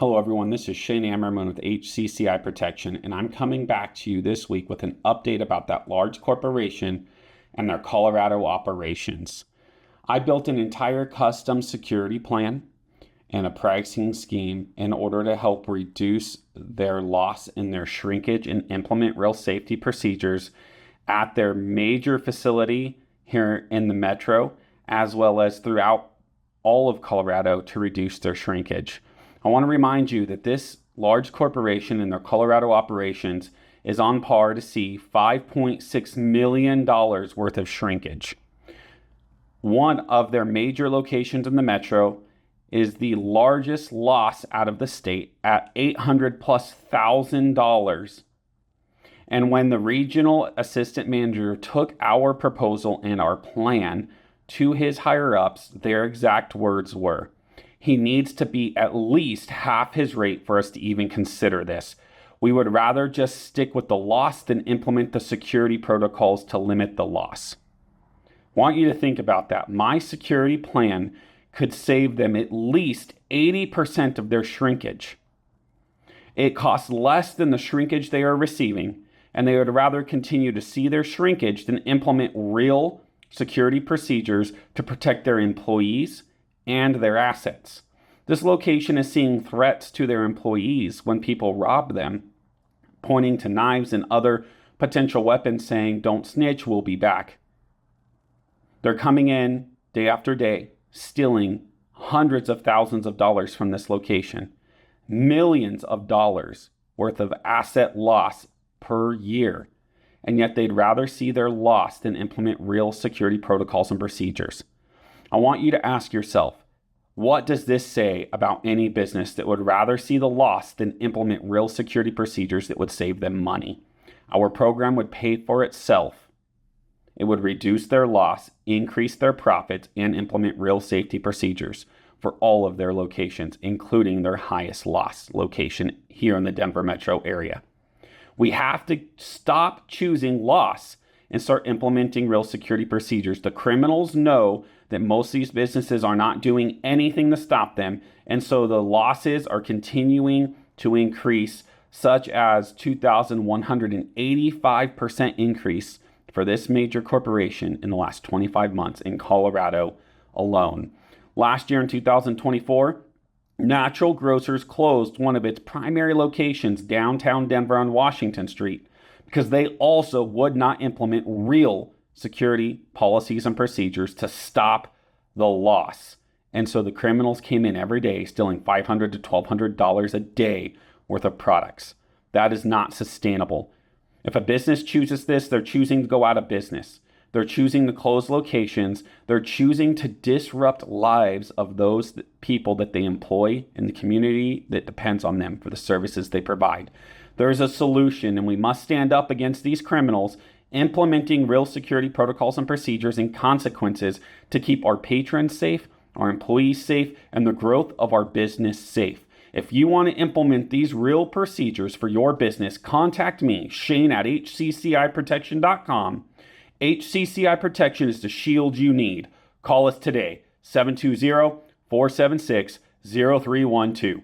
Hello everyone, this is Shane Ammerman with HCCI Protection, and I'm coming back to you this week with an update about that large corporation and their Colorado operations. I built an entire custom security plan and a pricing scheme in order to help reduce their loss in their shrinkage and implement real safety procedures at their major facility here in the metro, as well as throughout all of Colorado to reduce their shrinkage. I want to remind you that this large corporation and their Colorado operations is on par to see $5.6 million worth of shrinkage. One of their major locations in the metro is the largest loss out of the state at $800,000+. And when the regional assistant manager took our proposal and our plan to his higher ups, their exact words were, "He needs to be at least half his rate for us to even consider this. We would rather just stick with the loss than implement the security protocols to limit the loss." I want you to think about that. My security plan could save them at least 80% of their shrinkage. It costs less than the shrinkage they are receiving, and they would rather continue to see their shrinkage than implement real security procedures to protect their employees and their assets. This location is seeing threats to their employees when people rob them, pointing to knives and other potential weapons saying, "Don't snitch, we'll be back." They're coming in day after day, stealing hundreds of thousands of dollars from this location, millions of dollars worth of asset loss per year, and yet they'd rather see their loss than implement real security protocols and procedures. I want you to ask yourself, what does this say about any business that would rather see the loss than implement real security procedures that would save them money? Our program would pay for itself. It would reduce their loss, increase their profits, and implement real safety procedures for all of their locations, including their highest loss location here in the Denver metro area. We have to stop choosing loss and start implementing real security procedures. The criminals know that most of these businesses are not doing anything to stop them, and so the losses are continuing to increase, such as 2,185% increase for this major corporation in the last 25 months in Colorado alone. Last year in 2024, Natural Grocers closed one of its primary locations downtown Denver on Washington Street because they also would not implement real security policies and procedures to stop the loss. And so the criminals came in every day stealing $500 to $1,200 a day worth of products. That is not sustainable. If a business chooses this, they're choosing to go out of business. They're choosing to close locations. They're choosing to disrupt lives of those people that they employ in the community that depends on them for the services they provide. There is a solution, and we must stand up against these criminals, implementing real security protocols and procedures and consequences to keep our patrons safe, our employees safe, and the growth of our business safe. If you want to implement these real procedures for your business, contact me, Shane at hcciprotection.com. HCCI Protection is the shield you need. Call us today, 720-476-0312.